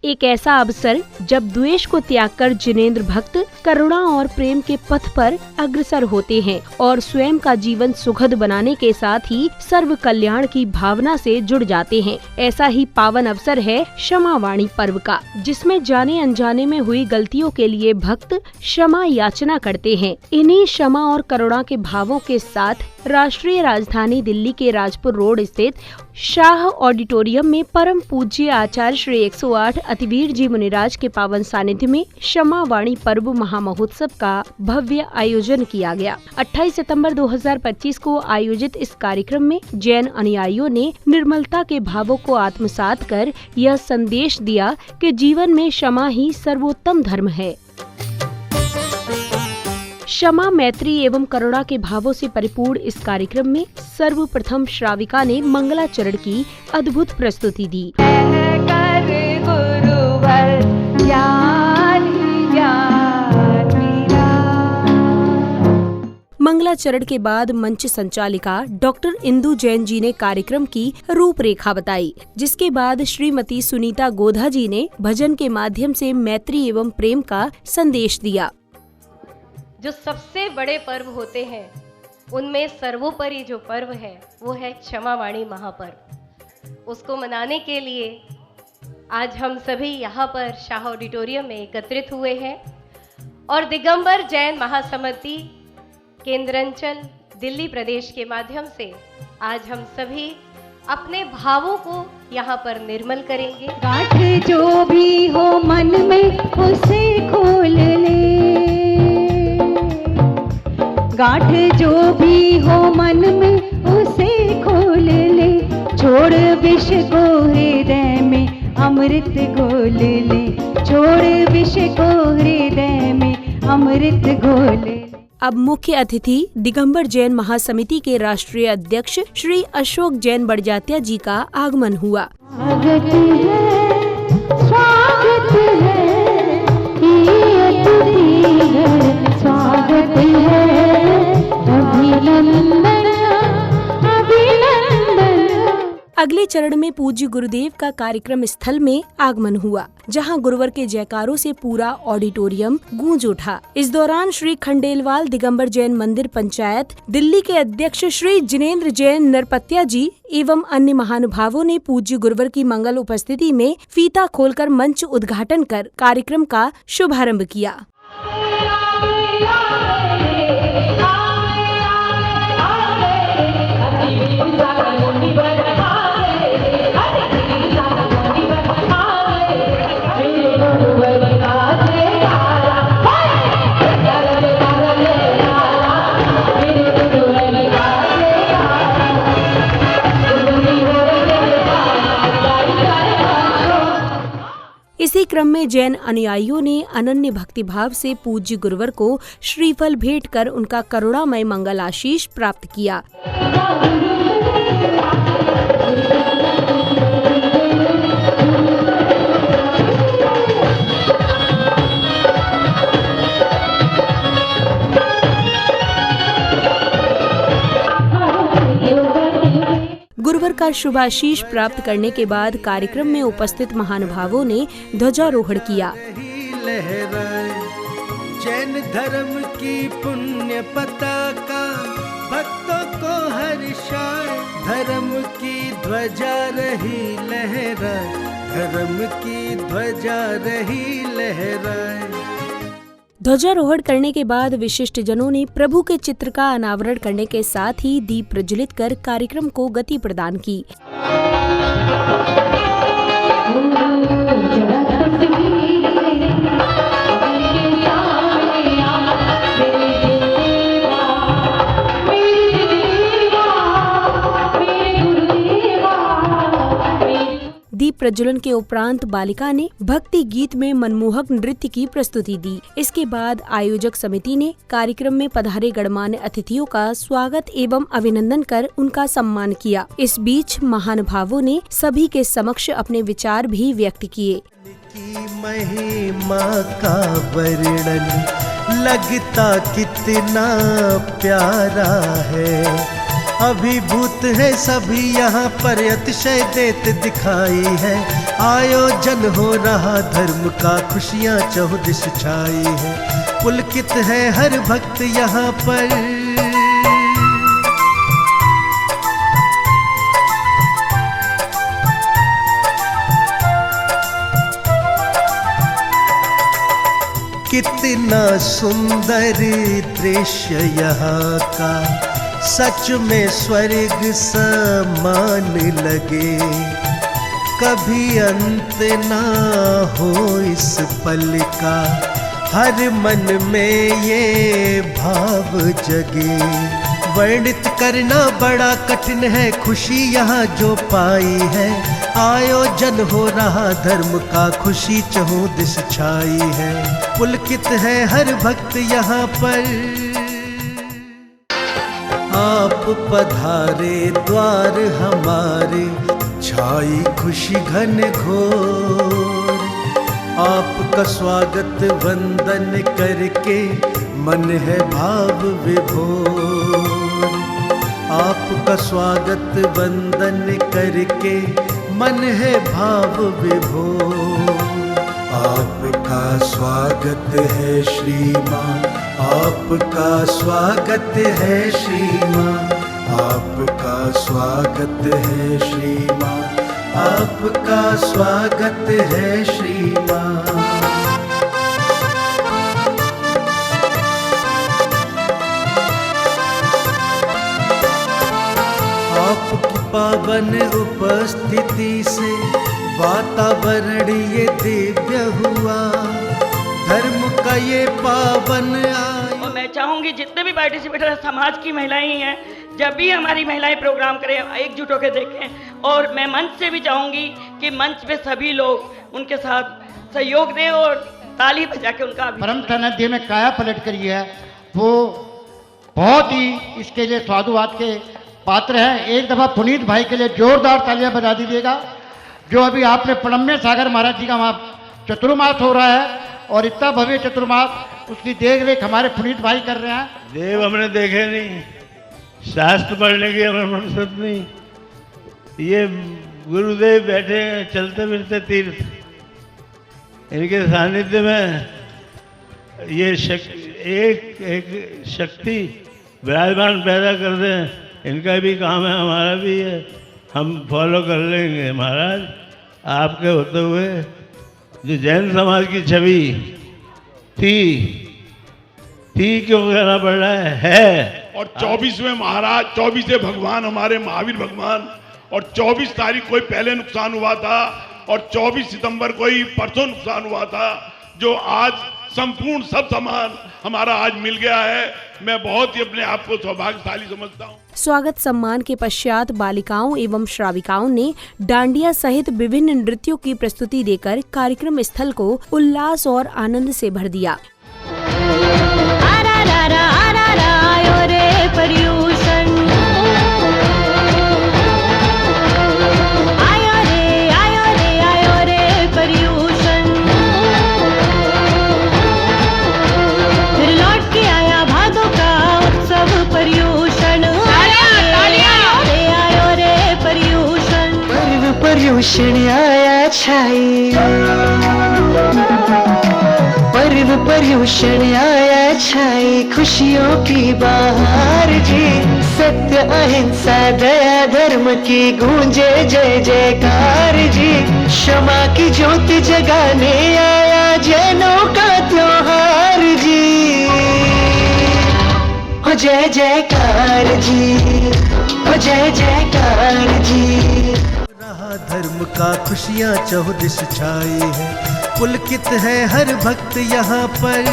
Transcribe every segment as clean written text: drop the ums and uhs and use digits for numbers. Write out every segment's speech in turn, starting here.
एक ऐसा अवसर जब द्वेष को त्याग कर जिनेंद्र भक्त करुणा और प्रेम के पथ पर अग्रसर होते हैं और स्वयं का जीवन सुखद बनाने के साथ ही सर्व कल्याण की भावना से जुड़ जाते हैं। ऐसा ही पावन अवसर है क्षमावाणी पर्व का, जिसमें जाने अनजाने में हुई गलतियों के लिए भक्त क्षमा याचना करते हैं। इन्हीं क्षमा और करुणा के भावों के साथ राष्ट्रीय राजधानी दिल्ली के राजपुर रोड स्थित शाह ऑडिटोरियम में परम पूज्य आचार्य श्री 108 अतिवीर जी मुनिराज के पावन सानिध्य में क्षमावाणी पर्व महामहोत्सव का भव्य आयोजन किया गया। 28 सितंबर 2025 को आयोजित इस कार्यक्रम में जैन अनुयायियों ने निर्मलता के भावों को आत्मसात कर यह संदेश दिया कि जीवन में क्षमा ही सर्वोत्तम धर्म है। क्षमा, मैत्री एवं करुणा के भावों से परिपूर्ण इस कार्यक्रम में सर्वप्रथम श्राविका ने मंगलाचरण की अद्भुत प्रस्तुति दी। मंगलाचरण के बाद मंच संचालिका डॉक्टर इंदु जैन जी ने कार्यक्रम की रूपरेखा बताई, जिसके बाद श्रीमती सुनीता गोधा जी ने भजन के माध्यम से मैत्री एवं प्रेम का संदेश दिया। जो सबसे बड़े पर्व होते हैं उनमें सर्वोपरि जो पर्व है वो है क्षमावाणी महापर्व। उसको मनाने के लिए आज हम सभी यहाँ पर शाह ऑडिटोरियम में एकत्रित हुए हैं और दिगंबर जैन महासमिति केंद्रांचल दिल्ली प्रदेश के माध्यम से आज हम सभी अपने भावों को यहाँ पर निर्मल करेंगे। गांठ जो भी हो मन में उसे खोल ले, गांठ जो भी हो मन में उसे खोल ले, छोड़ विष को हृदय में अमृत घोल ले, छोड़ विष को हृदय में अमृत घोल ले। अब मुख्य अतिथि दिगंबर जैन महासमिति के राष्ट्रीय अध्यक्ष श्री अशोक जैन बड़जात्या जी का आगमन हुआ। स्वागत है, स्वागत है, अभिनंदन अभिनंदन। अगले चरण में पूज्य गुरुदेव का कार्यक्रम स्थल में आगमन हुआ, जहां गुरुवर के जयकारों से पूरा ऑडिटोरियम गूंज उठा। इस दौरान श्री खंडेलवाल दिगंबर जैन मंदिर पंचायत दिल्ली के अध्यक्ष श्री जिनेंद्र जैन नरपत्या जी एवं अन्य महानुभावों ने पूज्य गुरुवर की मंगल उपस्थिति में फीता खोलकर मंच उद्घाटन कर कार्यक्रम का शुभारंभ किया। इसी क्रम में जैन अनुयायियों ने अनन्य भक्तिभाव से पूज्य गुरुवर को श्रीफल भेंट कर उनका करुणामय मंगल आशीष प्राप्त किया। गुरुवर का शुभाशीष प्राप्त करने के बाद कार्यक्रम में उपस्थित महानुभावों ने ध्वजारोहण किया। जैन धर्म की पुण्य पताका भक्तों को हर्षाए, धर्म की ध्वजा रही लहराए, धर्म की ध्वजा रही लहराए। ध्वजारोहण करने के बाद विशिष्ट जनों ने प्रभु के चित्र का अनावरण करने के साथ ही दीप प्रज्वलित कर कार्यक्रम को गति प्रदान की। दीप प्रज्वलन के उपरांत बालिका ने भक्ति गीत में मनमोहक नृत्य की प्रस्तुति दी। इसके बाद आयोजक समिति ने कार्यक्रम में पधारे गणमान्य अतिथियों का स्वागत एवं अभिनंदन कर उनका सम्मान किया। इस बीच महानुभावों ने सभी के समक्ष अपने विचार भी व्यक्त किए। महिमा का वर्णन लगता कितना प्यारा है, अभिभूत है सभी यहाँ पर, अतिशय देत दिखाई है। आयोजन हो रहा धर्म का, खुशियाँ चहुदिश छाई है। पुलकित है हर भक्त यहाँ पर। कितना सुंदर दृश्य यहाँ का, सच में स्वर्ग समान लगे। कभी अंत ना हो इस पल का, हर मन में ये भाव जगे। वर्णित करना बड़ा कठिन है, खुशी यहाँ जो पाई है। आयोजन हो रहा धर्म का, खुशी चहुँ दिश छाई है। पुलकित है हर भक्त यहाँ पर। आप पधारे द्वार हमारे, छाई खुशी घन घोर। आपका स्वागत वंदन करके, मन है भाव विभोर। आपका स्वागत वंदन करके, मन है भाव विभोर। आपका स्वागत है श्रीमान, आपका स्वागत है श्रीमान, आपका स्वागत है श्रीमान, आपका स्वागत है श्रीमान। आपकी पावन उपस्थिति से वातावरण ये दिव्य हुआ। धर्म का ये पावन आयु। और मैं चाहूंगी जितने भी पार्टिसिपेटर समाज की महिलाएं हैं, जब भी हमारी महिलाएं प्रोग्राम करें एकजुट होकर देखें। और मैं मंच से भी चाहूंगी कि मंच पे सभी लोग उनके साथ सहयोग दें और ताली बजा के उनका परम सानिध्य में काया पलट करी है, वो बहुत ही इसके लिए साधुवाद के पात्र है। एक दफा पुनीत भाई के लिए जोरदार तालियां बजा दीजिएगा। जो अभी आपने प्रणम्य सागर महाराज जी का वहाँ चतुर्मास हो रहा है, और इतना भव्य चतुर्मास उसकी देख रेख हमारे पुनीत भाई कर रहे हैं। देव हमने देखे नहीं, शास्त्र पढ़ने की हमें फुर्सत नहीं। ये गुरुदेव बैठे हैं चलते फिरते तीर्थ, इनके सानिध्य में ये एक एक शक्ति विराजमान पैदा कर दें। इनका भी काम है, हमारा भी है, हम फॉलो कर लेंगे। महाराज आपके होते हुए जो जैन समाज की छवि थी क्यों कहना पड़ रहा है। और 24वें महाराज, 24वें भगवान हमारे महावीर भगवान, और 24 तारीख को ही पहले नुकसान हुआ था, और 24 सितंबर को ही परसों नुकसान हुआ था। जो आज संपूर्ण सब सामान हमारा आज मिल गया है, मैं बहुत ही अपने आप को सौभाग्यशाली समझता हूँ। स्वागत सम्मान के पश्चात बालिकाओं एवं श्राविकाओं ने डांडिया सहित विभिन्न नृत्यों की प्रस्तुति देकर कार्यक्रम स्थल को उल्लास और आनंद से भर दिया। पर्यूषण आया छाई, पर्व पर्यूषण आया छाई, खुशियों की बहार जी। सत्य अहिंसा दया धर्म की गूंजे जय जयकार जी। क्षमा की ज्योति जगाने आया जैनों का त्योहार जी। हो जय जयकार जी, हो जय जयकार जी। धर्म का खुशियाँ चहुदिश छाई है। पुलकित है हर भक्त यहाँ पर।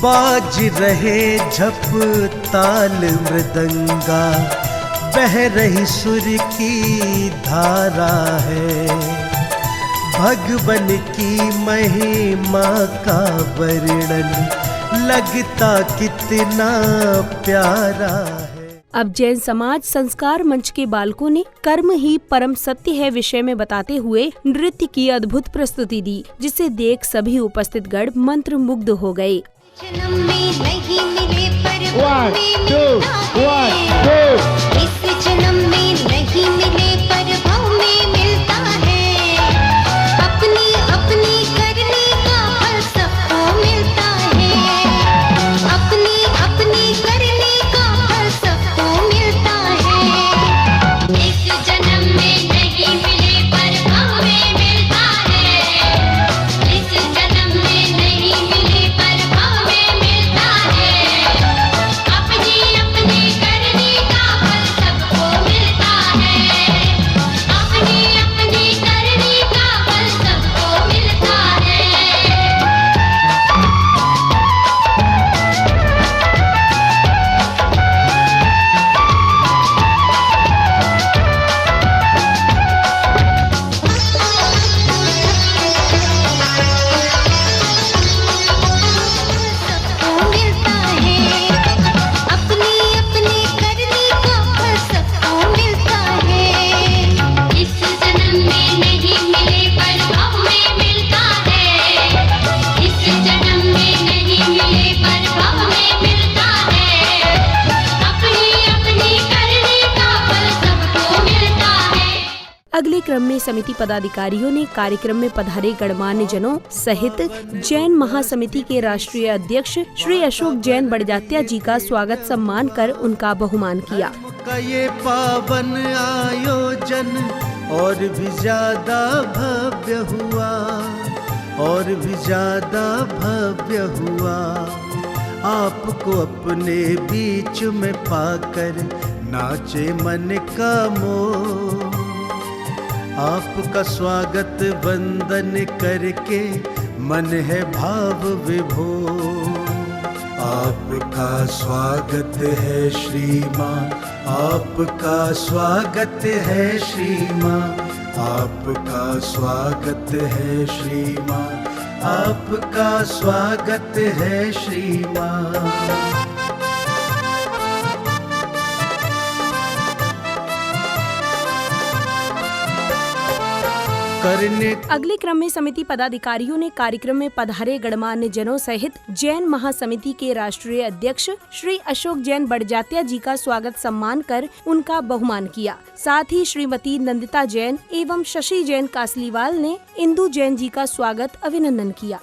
बाज रहे झप ताल मृदंगा, बह रही सुर की धारा है। भगवन की महिमा का वर्णन लगता कितना प्यारा है। अब जैन समाज संस्कार मंच के बालकों ने कर्म ही परम सत्य है विषय में बताते हुए नृत्य की अद्भुत प्रस्तुति दी, जिसे देख सभी उपस्थित गण मंत्र मुग्ध हो गए। जन्म में नहीं मिले पर One, two, इस जन्म में नहीं मिले पर भाव में मिलता है। अपनी अपनी करने का फल सबको मिलता है। अपनी अपनी करने का फल सबको मिलता है। इस जन्म में नहीं मिले पर भाव में मिलता है। इस जन्म में नहीं मिले पर भाव में मिलता है। अपनी अपनी करने का फल सबको मिलता है। अपनी अपनी करने का फल सबको मिलता है। सबको मिलता है। अपनी अपनी करने का फल सबको मिलता है। इस जन्म में नहीं मिले पर भाव में मिलता है। इस जन्म में नहीं मिले पर भाव में मिलता है। अपनी अपनी करने का फल सबको मिलता है। अगले क्रम में समिति पदाधिकारियों ने कार्यक्रम में पधारे गणमान्य जनों सहित जैन महासमिति के राष्ट्रीय अध्यक्ष श्री अशोक जैन बड़जात्या जी का स्वागत सम्मान कर उनका बहुमान किया। का ये पावन आयोजन और भी ज्यादा भव्य हुआ, और भी ज्यादा भव्य हुआ। आपको अपने बीच में पाकर नाचे मन का मोह। आपका स्वागत वंदन करके मन है भाव विभोर। आपका स्वागत है श्रीमान, आपका स्वागत है श्रीमान, आपका स्वागत है श्रीमान, आपका स्वागत है श्रीमान। अगले क्रम में समिति पदाधिकारियों ने कार्यक्रम में पधारे गणमान्य जनों सहित जैन महासमिति के राष्ट्रीय अध्यक्ष श्री अशोक जैन बड़जात्या जी का स्वागत सम्मान कर उनका बहुमान किया। साथ ही श्रीमती नंदिता जैन एवं शशि जैन कासलीवाल ने इंदु जैन जी का स्वागत अभिनंदन किया।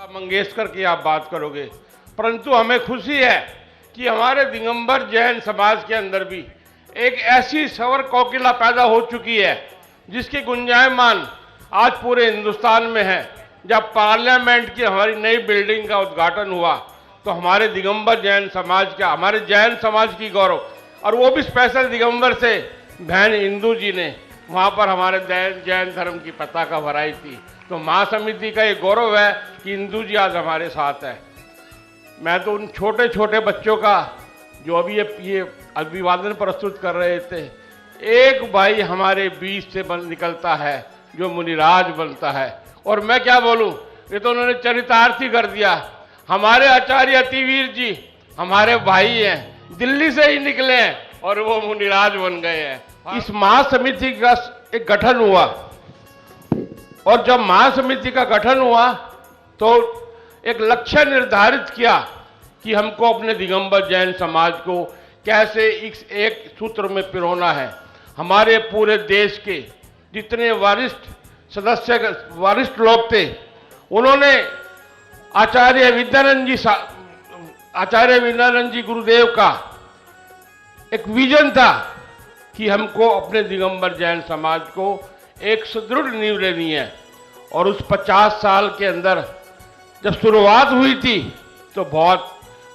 मंगेशकर की आप बात करोगे, परंतु हमें खुशी है कि हमारे दिगंबर जैन समाज के अंदर भी एक ऐसी स्वर कोकिला पैदा हो चुकी है जिसकी गुंजायमान आज पूरे हिंदुस्तान में है। जब पार्लियामेंट की हमारी नई बिल्डिंग का उद्घाटन हुआ तो हमारे दिगंबर जैन समाज का, हमारे जैन समाज की गौरव, और वो भी स्पेशल दिगंबर से बहन इंदु जी ने वहाँ पर हमारे जैन धर्म की पताका फहराई थी। तो महासमिति का ये गौरव है कि इंदु जी आज हमारे साथ है। मैं तो उन छोटे छोटे बच्चों का जो अभी ये अभिवादन प्रस्तुत कर रहे थे, एक भाई हमारे बीच से निकलता है जो मुनिराज बनता है। और मैं क्या बोलूं, ये तो उन्होंने चरितार्थी कर दिया। हमारे आचार्य अतिवीर जी हमारे भाई हैं, दिल्ली से ही निकले हैं और वो मुनिराज बन गए हैं। इस महासमिति का एक गठन हुआ, और जब महासमिति का गठन हुआ तो एक लक्ष्य निर्धारित किया कि हमको अपने दिगंबर जैन समाज को कैसे एक सूत्र में पिरोना है। हमारे पूरे देश के जितने वरिष्ठ सदस्य, वरिष्ठ लोग थे, उन्होंने आचार्य विद्यानंद जी गुरुदेव का एक विजन था कि हमको अपने दिगंबर जैन समाज को एक सुदृढ़ नींव लेनी है। और उस 50 साल के अंदर जब शुरुआत हुई थी तो बहुत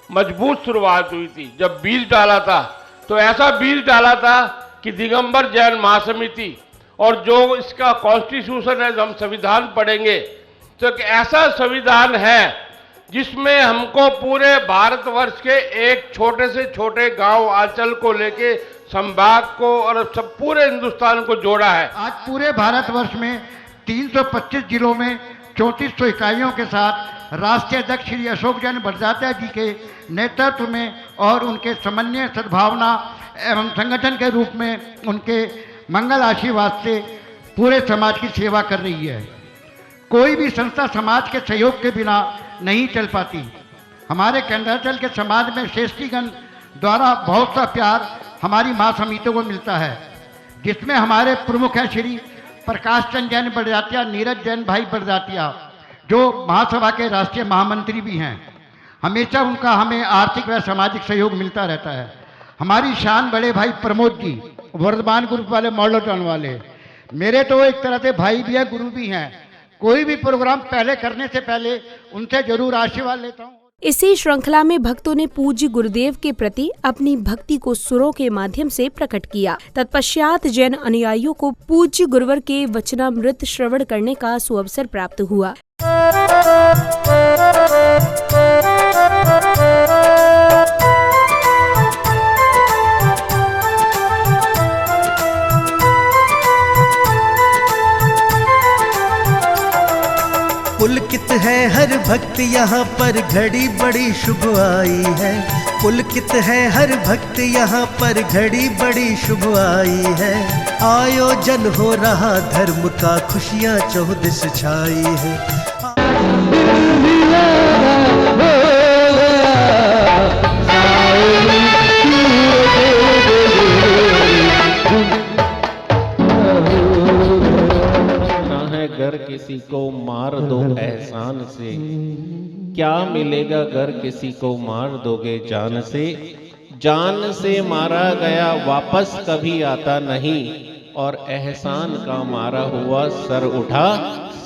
मजबूत शुरुआत हुई थी। जब बीज डाला था तो ऐसा बीज डाला था कि दिगंबर जैन महासमिति, और जो इसका कॉन्स्टिट्यूशन है, जो हम संविधान पढ़ेंगे तो एक ऐसा संविधान है जिसमें हमको पूरे भारतवर्ष के एक छोटे से छोटे गांव आंचल को लेके संभाग को और सब पूरे हिंदुस्तान को जोड़ा है। आज पूरे भारतवर्ष में 325 जिलों में 3400 इकाइयों के साथ राष्ट्रीय अध्यक्ष श्री अशोक जैन बड़जात्या जी के नेतृत्व में और उनके समन्वय सद्भावना एवं संगठन के रूप में उनके मंगल आशीर्वाद से पूरे समाज की सेवा कर रही है। कोई भी संस्था समाज के सहयोग के बिना नहीं चल पाती। हमारे केंद्रांचल के समाज में श्रेष्ठीगण द्वारा बहुत सा प्यार हमारी माँ समितियों को मिलता है, जिसमें हमारे प्रमुख हैं श्री प्रकाश चंद जैन बड़जात्या, नीरज जैन भाई बड़जात्या, जो महासभा के राष्ट्रीय महामंत्री भी हैं। हमेशा उनका हमें आर्थिक व सामाजिक सहयोग मिलता रहता है। हमारी शान बड़े भाई प्रमोद जी, वर्धमान ग्रुप वाले, मॉडल टाउन वाले, मेरे तो एक तरह से भाई भी हैं, गुरु भी हैं। कोई भी प्रोग्राम पहले करने से पहले उनसे जरूर आशीर्वाद लेता हूँ। इसी श्रृंखला में भक्तों ने पूज्य गुरुदेव के प्रति अपनी भक्ति को सुरों के माध्यम से प्रकट किया। तत्पश्चात जैन अनुयायियों को पूज्य गुरुवर के वचनामृत श्रवण करने का सुअवसर प्राप्त हुआ। पुलकित है हर भक्त यहाँ पर, घड़ी बड़ी शुभ आई है। पुलकित है हर भक्त यहाँ पर, घड़ी बड़ी शुभ आई है। आयोजन हो रहा धर्म का, खुशियाँ चौदिस छाई है। घर किसी को मार दो एहसान से, क्या मिलेगा घर किसी को मार दोगे जान से। जान से मारा गया वापस कभी आता नहीं, और एहसान का मारा हुआ सर उठा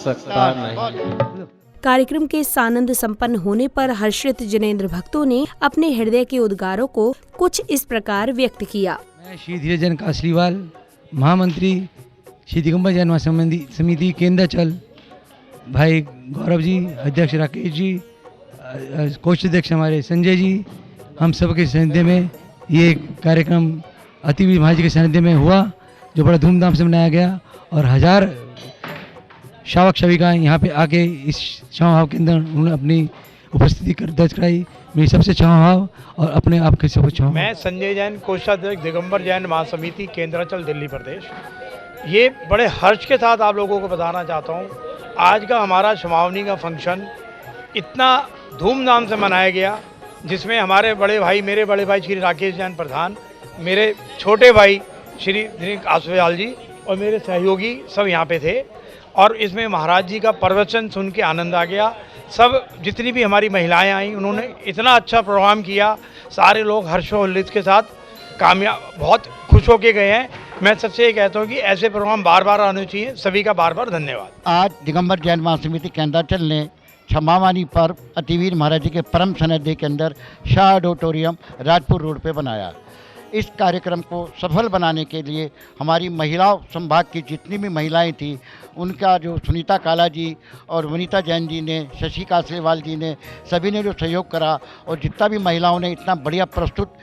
सकता नहीं। कार्यक्रम के सानंद संपन्न होने पर हर्षित जिनेंद्र भक्तों ने अपने हृदय के उद्गारों को कुछ इस प्रकार व्यक्त किया। मैं श्री धीरज जैन कासलीवाल, महामंत्री श्री दिगंबर जैन समिति केंद्रांचल, भाई गौरव जी, अध्यक्ष राकेश जी, कोष अध्यक्ष हमारे संजय जी, हम सब के सानिध्य में ये कार्यक्रम अतिवीर महाराज जी के सानिध्य में हुआ, जो बड़ा धूमधाम से मनाया गया। और 1000 शावक शाविकाएँ यहाँ पे आके इस क्षमा भाव के अंदर उन्होंने अपनी उपस्थिति दर्ज कराई। मेरी सबसे क्षमा भाव और अपने आप के सब क्षमा। मैं संजय जैन, कोषाध्यक्ष दिगंबर जैन महासमिति केंद्रांचल, दिल्ली प्रदेश। ये बड़े हर्ष के साथ आप लोगों को बताना चाहता हूँ, आज का हमारा क्षमावनी का फंक्शन इतना धूमधाम से मनाया गया, जिसमें हमारे बड़े भाई, मेरे बड़े भाई श्री राकेश जैन प्रधान, मेरे छोटे भाई श्री दिनेश आसवाल जी और मेरे सहयोगी सब यहाँ पे थे। और इसमें महाराज जी का प्रवचन सुन के आनंद आ गया। सब जितनी भी हमारी महिलाएं आई, उन्होंने इतना अच्छा प्रोग्राम किया। सारे लोग हर्षोल्लास के साथ बहुत खुश होके गए हैं। मैं सबसे ये कहता हूँ कि ऐसे प्रोग्राम बार बार आने चाहिए। सभी का बार बार धन्यवाद। आज दिगंबर जैन महासमिति केंद्रांचल ने क्षमावानी पर्व अतिवीर महाराज जी के परम सन्निधि के अंदर शाह ऑडिटोरियम राजपुर रोड पे बनाया। इस कार्यक्रम को सफल बनाने के लिए हमारी महिला संभाग की जितनी भी महिलाएं थी, उनका जो सुनीता काला जी और वनीता जैन जी ने, शशि कासलेवाल जी ने, सभी ने जो सहयोग करा, और जितना भी महिलाओं ने इतना बढ़िया प्रस्तुत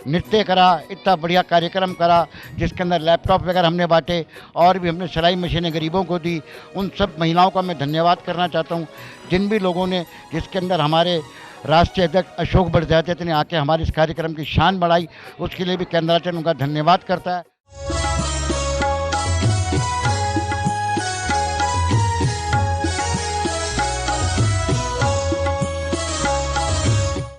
नृत्य करा, इतना बढ़िया कार्यक्रम करा, जिसके अंदर लैपटॉप वगैरह हमने बांटे और भी हमने सिलाई मशीनें गरीबों को दी। उन सब महिलाओं का मैं धन्यवाद करना चाहता हूँ। जिन भी लोगों ने, जिसके अंदर हमारे राष्ट्रीय अध्यक्ष अशोक बड़जात्या ने आके हमारे इस कार्यक्रम की शान बढ़ाई, उसके लिए भी केंद्रांचल उनका धन्यवाद करता है।